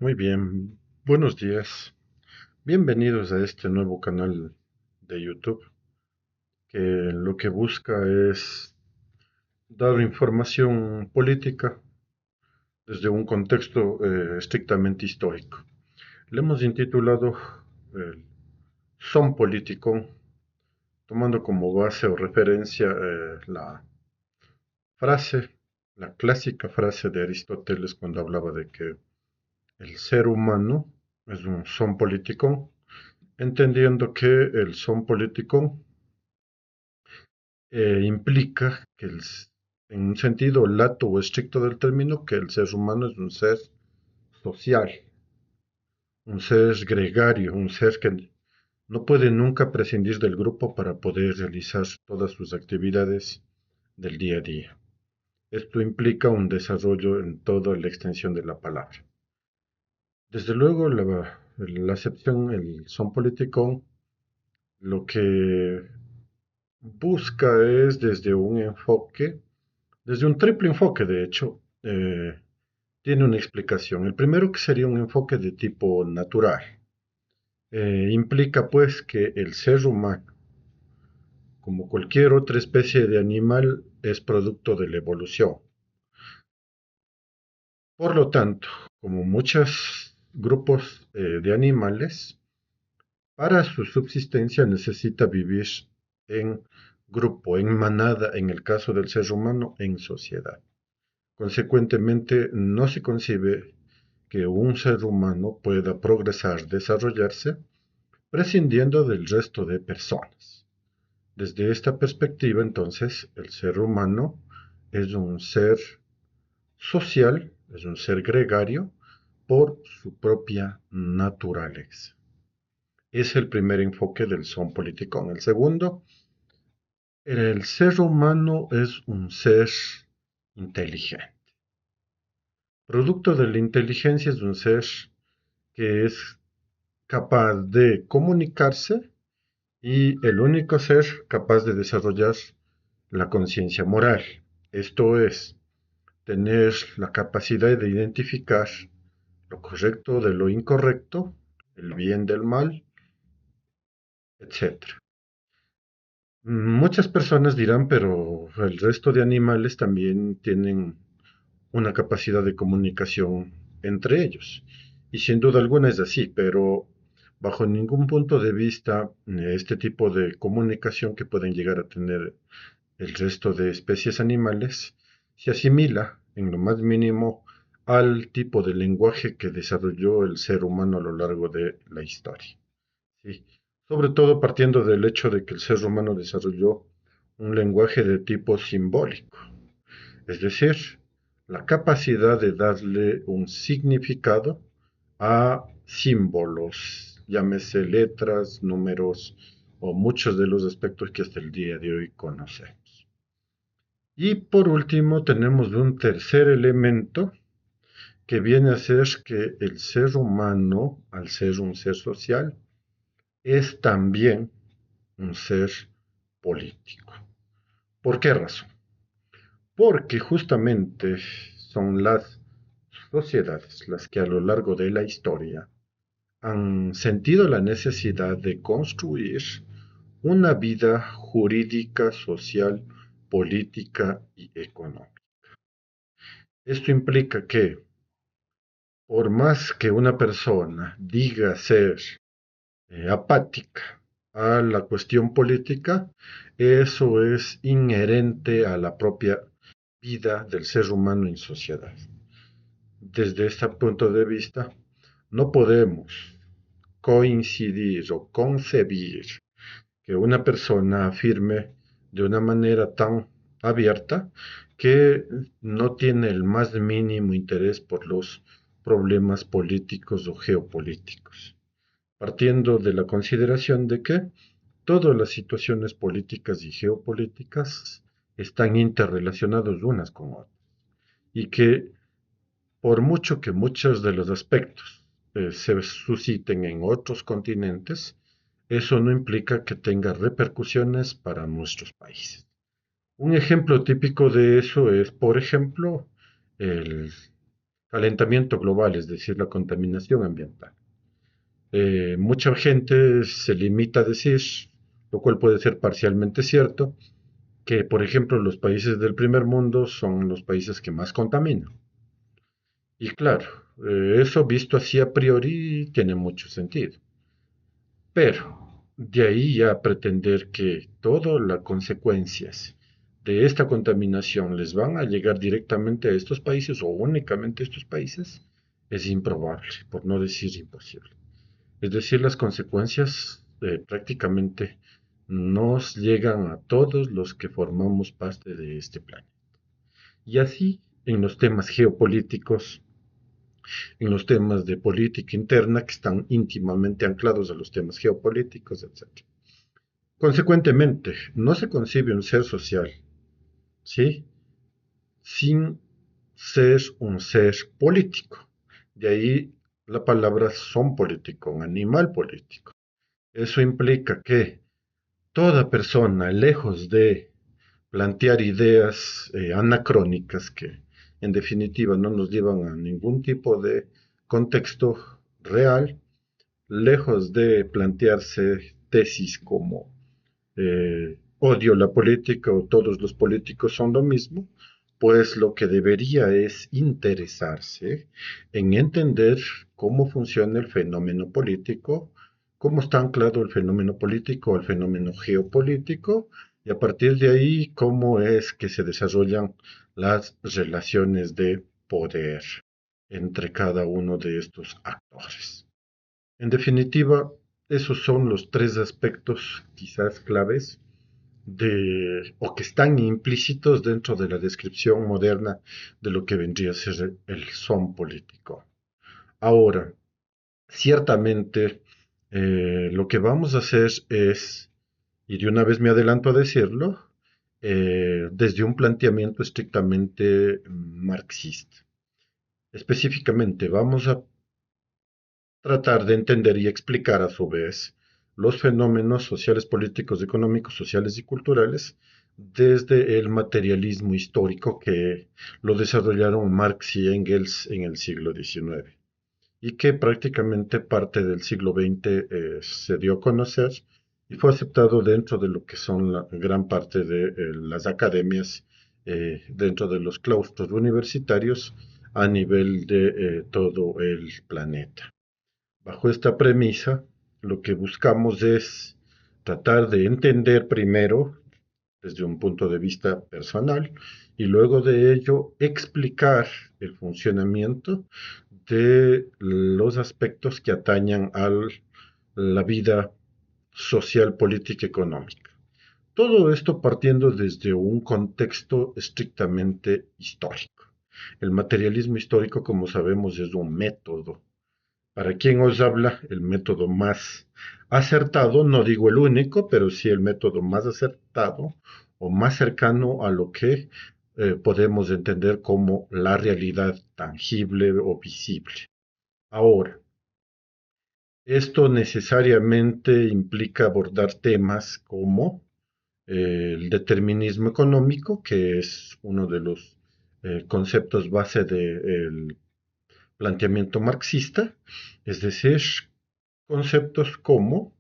Muy bien, buenos días. Bienvenidos a este nuevo canal de YouTube que lo que busca es dar información política desde un contexto estrictamente histórico. Le hemos intitulado Son Político, tomando como base o referencia la frase, la clásica frase de Aristóteles cuando hablaba de que el ser humano es un son político, entendiendo que el son político implica que en un sentido lato o estricto del término, que el ser humano es un ser social, un ser gregario, un ser que no puede nunca prescindir del grupo para poder realizar todas sus actividades del día a día. Esto implica un desarrollo en toda la extensión de la palabra. Desde luego, la acepción, el son político, lo que busca es desde un enfoque, desde un triple enfoque, de hecho, tiene una explicación. El primero que sería un enfoque de tipo natural. Implica pues que el ser humano, como cualquier otra especie de animal, es producto de la evolución. Por lo tanto, como muchos grupos de animales, para su subsistencia necesita vivir en grupo, en manada, en el caso del ser humano, en sociedad. Consecuentemente, no se concibe que un ser humano pueda progresar, desarrollarse, prescindiendo del resto de personas. Desde esta perspectiva, entonces, el ser humano es un ser social, es un ser gregario por su propia naturaleza. Es el primer enfoque del son político. El segundo, el ser humano es un ser inteligente. Producto de la inteligencia es un ser que es capaz de comunicarse y el único ser capaz de desarrollar la conciencia moral. Esto es, tener la capacidad de identificar lo correcto de lo incorrecto, el bien del mal, etc. Muchas personas dirán, pero el resto de animales también tienen una capacidad de comunicación entre ellos. Y sin duda alguna es así, pero bajo ningún punto de vista este tipo de comunicación que pueden llegar a tener el resto de especies animales se asimila en lo más mínimo al tipo de lenguaje que desarrolló el ser humano a lo largo de la historia. ¿Sí? Sobre todo partiendo del hecho de que el ser humano desarrolló un lenguaje de tipo simbólico, es decir, la capacidad de darle un significado a símbolos, llámese letras, números o muchos de los aspectos que hasta el día de hoy conocemos. Y por último tenemos un tercer elemento que viene a ser que el ser humano, al ser un ser social, es también un ser político. ¿Por qué razón? Porque justamente son las sociedades las que a lo largo de la historia han sentido la necesidad de construir una vida jurídica, social, política y económica. Esto implica que, por más que una persona diga ser apática a la cuestión política, eso es inherente a la propia vida del ser humano en sociedad. Desde este punto de vista, no podemos coincidir o concebir que una persona afirme de una manera tan abierta que no tiene el más mínimo interés por los problemas políticos o geopolíticos, partiendo de la consideración de que todas las situaciones políticas y geopolíticas están interrelacionadas unas con otras y que por mucho que muchos de los aspectos se susciten en otros continentes, eso no implica que tenga repercusiones para nuestros países. Un ejemplo típico de eso es, por ejemplo, el calentamiento global, es decir, la contaminación ambiental. Mucha gente se limita a decir, lo cual puede ser parcialmente cierto, que por ejemplo los países del primer mundo son los países que más contaminan. Y claro, eso visto así a priori tiene mucho sentido. Pero de ahí a pretender que todas las consecuencias de esta contaminación les van a llegar directamente a estos países o únicamente a estos países es improbable, por no decir imposible. Es decir, las consecuencias prácticamente nos llegan a todos los que formamos parte de este planeta. Y así, en los temas geopolíticos, en los temas de política interna que están íntimamente anclados a los temas geopolíticos, etc. Consecuentemente, no se concibe un ser social, ¿sí? Sin ser un ser político. De ahí la palabra son político, un animal político. Eso implica que toda persona, lejos de plantear ideas anacrónicas que en definitiva no nos llevan a ningún tipo de contexto real, lejos de plantearse tesis como odio la política o todos los políticos son lo mismo, pues lo que debería es interesarse en entender cómo funciona el fenómeno político, cómo está anclado el fenómeno político al fenómeno geopolítico y a partir de ahí cómo es que se desarrollan las relaciones de poder entre cada uno de estos actores. En definitiva, esos son los tres aspectos quizás claves o que están implícitos dentro de la descripción moderna de lo que vendría a ser el son político. Ahora, ciertamente, lo que vamos a hacer es, y de una vez me adelanto a decirlo, desde un planteamiento estrictamente marxista. Específicamente, vamos a tratar de entender y explicar a su vez los fenómenos sociales, políticos, económicos, sociales y culturales desde el materialismo histórico que lo desarrollaron Marx y Engels en el siglo XIX y que prácticamente parte del siglo XX se dio a conocer y fue aceptado dentro de lo que son la gran parte de las academias, dentro de los claustros universitarios a nivel de todo el planeta. Bajo esta premisa, lo que buscamos es tratar de entender primero desde un punto de vista personal y luego de ello explicar el funcionamiento de los aspectos que atañan a la vida social, política y económica. Todo esto partiendo desde un contexto estrictamente histórico. El materialismo histórico, como sabemos, es un método para quien os habla, el método más acertado, no digo el único, pero sí el método más acertado o más cercano a lo que podemos entender como la realidad tangible o visible. Ahora, esto necesariamente implica abordar temas como el determinismo económico, que es uno de los conceptos base del planteamiento marxista, es decir, conceptos como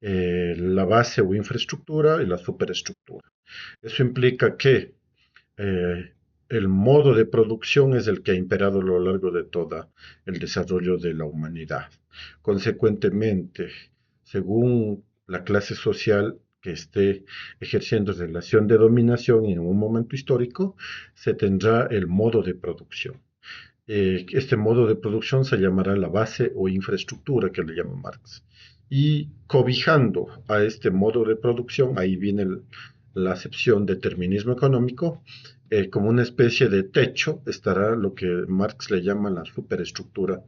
la base o infraestructura y la superestructura. Eso implica que eh, el modo de producción es el que ha imperado a lo largo de todo el desarrollo de la humanidad. Consecuentemente, según la clase social que esté ejerciendo relación de dominación en un momento histórico, se tendrá el modo de producción. Este modo de producción se llamará la base o infraestructura que le llama Marx. Y cobijando a este modo de producción, ahí viene la acepción de determinismo económico, como una especie de techo estará lo que Marx le llama la superestructura,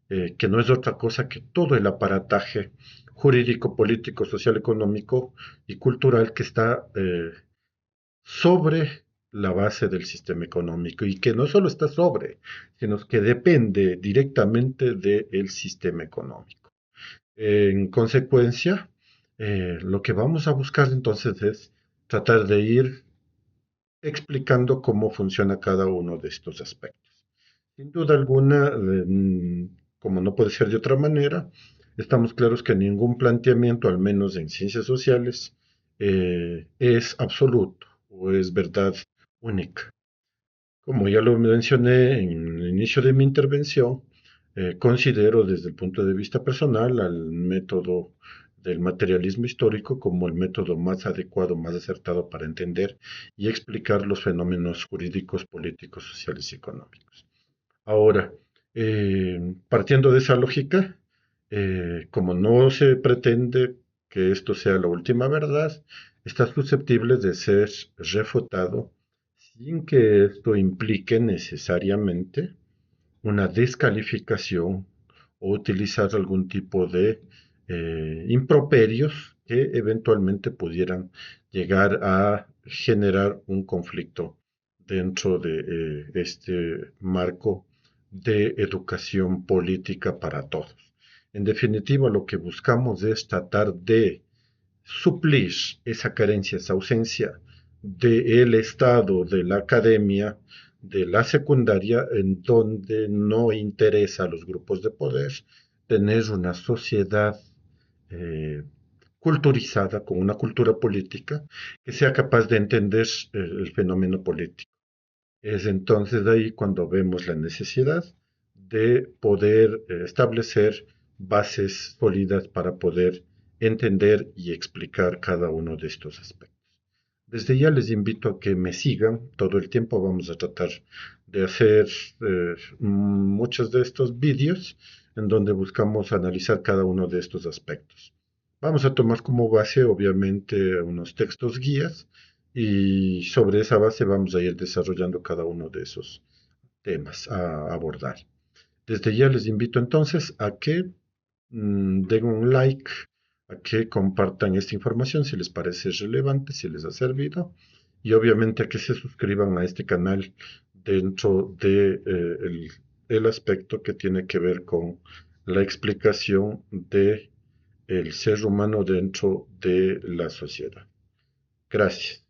que no es otra cosa que todo el aparataje jurídico, político, social, económico y cultural que está sobre la base del sistema económico y que no solo está sobre, sino que depende directamente del sistema económico. En consecuencia, lo que vamos a buscar entonces es tratar de ir explicando cómo funciona cada uno de estos aspectos. Sin duda alguna, como no puede ser de otra manera, estamos claros que ningún planteamiento, al menos en ciencias sociales, es absoluto o es verdad única. Como ya lo mencioné en el inicio de mi intervención, considero desde el punto de vista personal al método del materialismo histórico como el método más adecuado, más acertado para entender y explicar los fenómenos jurídicos, políticos, sociales y económicos. Ahora, partiendo de esa lógica, como no se pretende que esto sea la última verdad, está susceptible de ser refutado sin que esto implique necesariamente una descalificación o utilizar algún tipo de improperios que eventualmente pudieran llegar a generar un conflicto dentro de este marco de educación política para todos. En definitiva, lo que buscamos es tratar de suplir esa carencia, esa ausencia del Estado, de la academia, de la secundaria, en donde no interesa a los grupos de poder tener una sociedad eh, culturizada, con una cultura política, que sea capaz de entender el fenómeno político. Es entonces de ahí cuando vemos la necesidad de poder establecer bases sólidas para poder entender y explicar cada uno de estos aspectos. Desde ya les invito a que me sigan. Todo el tiempo vamos a tratar de hacer muchos de estos vídeos en donde buscamos analizar cada uno de estos aspectos. Vamos a tomar como base, obviamente, unos textos guías y sobre esa base vamos a ir desarrollando cada uno de esos temas a abordar. Desde ya les invito entonces a que den un like, a que compartan esta información si les parece relevante, si les ha servido, y obviamente a que se suscriban a este canal dentro de el aspecto que tiene que ver con la explicación de el ser humano dentro de la sociedad. Gracias.